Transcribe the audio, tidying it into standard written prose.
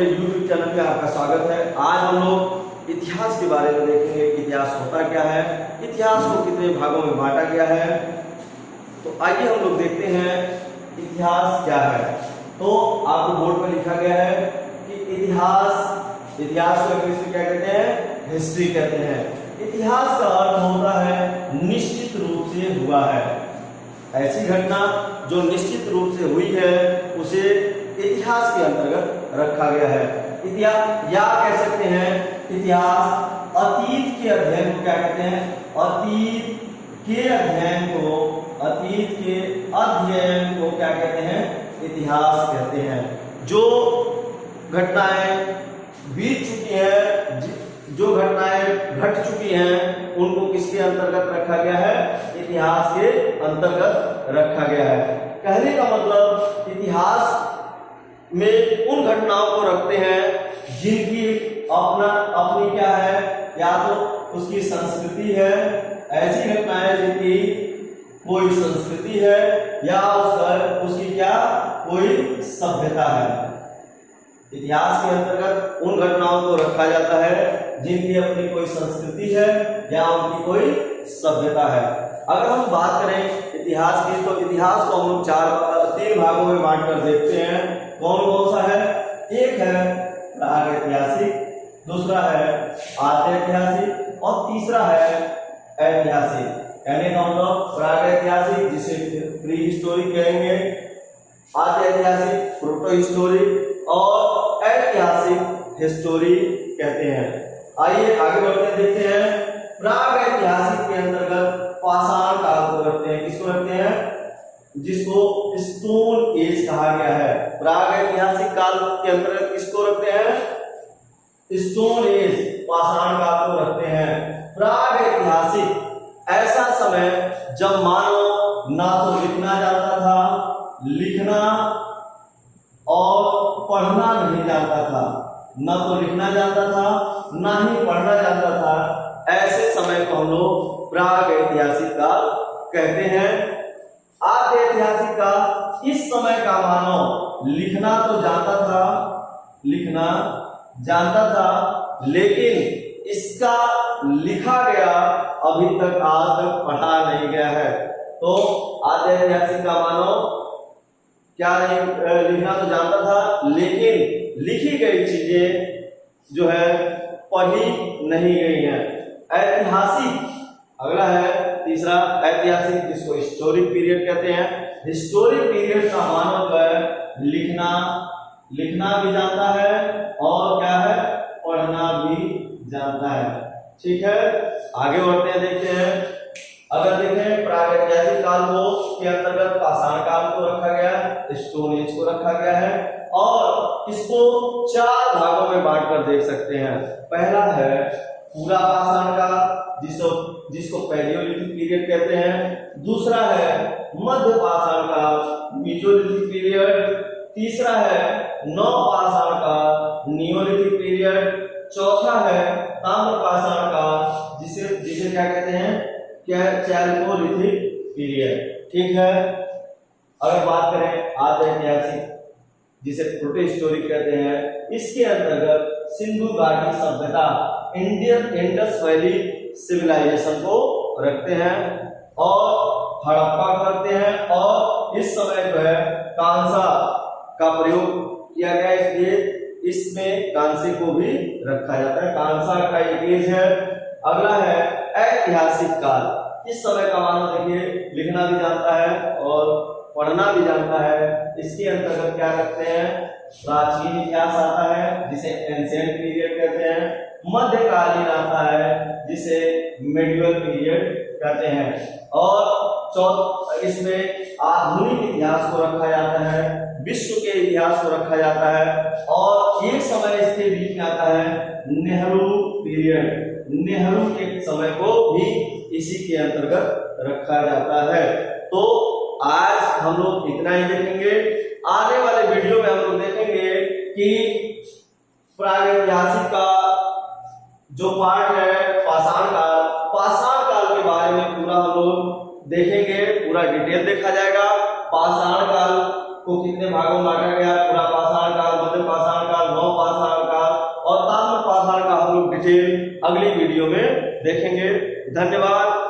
मेरे YouTube channel पे आपका स्वागत है। आज हम लोग इतिहास के बारे में देखेंगे। इतिहास होता क्या है, इतिहास को कितने भागों में बांटा गया है। तो आइए हम लोग देखते हैं इतिहास क्या है। तो आपको बोर्ड पर लिखा गया है कि इतिहास को इंग्लिश में क्या कहते हैं, हिस्ट्री कहते हैं। इतिहास का अर्थ होता है निश्चित रूप से हुआ है। ऐसी घटना जो निश्चित रूप से हुई है उसे इतिहास के अंतर्गत रखा गया है। इतिहास या कह सकते हैं इतिहास अतीत के अध्ययन को क्या कहते हैं, अतीत के अध्ययन को क्या कहते हैं, इतिहास कहते हैं। जो घटनाएं बीत चुकी हैं, जो घटनाएं घट चुकी हैं, उनको किसके अंतर्गत रखा गया है, इतिहास के अंतर्गत रखा गया है। कहने का मतलब इतिहास में उन घटनाओं को रखते हैं जिनकी अपनी क्या है, या तो उसकी संस्कृति है, ऐसी घटनाएं जिनकी कोई संस्कृति है या उसकी क्या कोई सभ्यता है। इतिहास के अंतर्गत उन घटनाओं को रखा जाता है जिनकी अपनी कोई संस्कृति है या उनकी कोई सभ्यता है। अगर हम बात करें इतिहास की, तो इतिहास को हम लोग तीन भागों में बांटकर देखते हैं। कौन कौन सा है, एक है प्रागैतिहासिक, दूसरा है आद्यैतिहासिक और तीसरा है ऐतिहासिक। कहने का मतलब प्रागैतिहासिक जिसे प्री हिस्टोरिक कहेंगे, आद्यैतिहासिक प्रोटो हिस्टोरिक और ऐतिहासिक हिस्टोरी कहते हैं। आइए आगे बढ़ते हैं, देखते हैं। प्रागैतिहासिक के अंतर्गत पाषाण काल को रखते हैं। किसको रखते हैं, जिसको स्टोन एज कहा गया है। प्रागैतिहासिक काल के अंतर्गत किसको रखते हैं, स्टोन एज, पाषाण काल को रखते हैं। प्रागैतिहासिक ऐसा समय जब मानव ना तो लिखना जानता था, लिखना और पढ़ना नहीं जानता था, ना तो लिखना जानता था ना ही पढ़ना जानता था। ऐसे समय को हम लोग प्रागैतिहासिक काल कहते हैं। आद्यैतिहासिक काल, इस समय का मानव लिखना तो जानता था, लेकिन इसका लिखा गया अभी तक आज तक पढ़ा नहीं गया है। तो आद्यैतिहासिक का मानव क्या नहीं, लिखना तो जानता था, लेकिन लिखी गई चीजें जो है पढ़ी नहीं गई हैं। ऐतिहासिक अगला है, तीसरा ऐतिहासिक, जिसको हिस्टोरिक पीरियड कहते हैं। हिस्टोरिक पीरियड का मानव जो है लिखना भी जानता है और क्या है, पढ़ना भी जानता है। ठीक है, आगे बढ़ते हैं, देखते हैं। अगर देखें प्रागैतिहासिक काल को के अंतर्गत पाषाण काल को रखा गया, स्टोन एज को रखा गया है और इसको चार भागों में बांटकर देख सकते हैं। पहला है पूरा पाषाण काल, जिसको पैलियोलिथिक पीरियड कहते हैं। दूसरा है मध्य पाषाण काल, मीसोलिथिक पीरियड। तीसरा है नवपाषाण काल, नियोलिथिक पीरियड। चौथा है ताम्र पाषाण काल, जिसे क्या कहते हैं, चैल्कोलिथिक पीरियड। ठीक है, अगर बात करें आद्यैतिहासिक, जिसे प्रोटोहिस्टोरिक कहते हैं, इसके अंतर्गत सिंधु घाटी सभ्यता, इंडस वैली सिविलाइजेशन को रखते हैं और हड़प्पा को रखते हैं। और इस समय जो है कांसा का प्रयोग किया गया, इसलिए इसमें कांसे को भी रखा जाता है। कांसा का एक एज है। अगला है ऐतिहासिक काल। इस समय का मानव देखिए लिखना भी जानता है और पढ़ना भी जानता है। इसके अंतर्गत क्या रखते हैं, प्राचीन इतिहास आता है, जिसे एंशिएंट पीरियड कहते हैं। मध्यकालीन आता है, जिसे मेडिवल पीरियड कहते हैं। और इसमें आधुनिक इतिहास को रखा जाता है, विश्व के इतिहास को रखा जाता है। और एक समय इसके बीच में आता है नेहरू पीरियड। नेहरू के समय को भी इसी के अंतर्गत रखा जाता है। तो आज हम लोग इतना ही देखेंगे। आने वाले वीडियो में हम लोग देखेंगे कि प्रागैतिहासिक का जो पार्ट है पाषाण काल के बारे में पूरा हम लोग देखेंगे, पूरा डिटेल देखा जाएगा। पाषाण काल को कितने भागों में बांटा गया, पूरा पाषाण काल, मध्य पाषाण काल, नव पाषाण डिटेल अगली वीडियो में देखेंगे। धन्यवाद।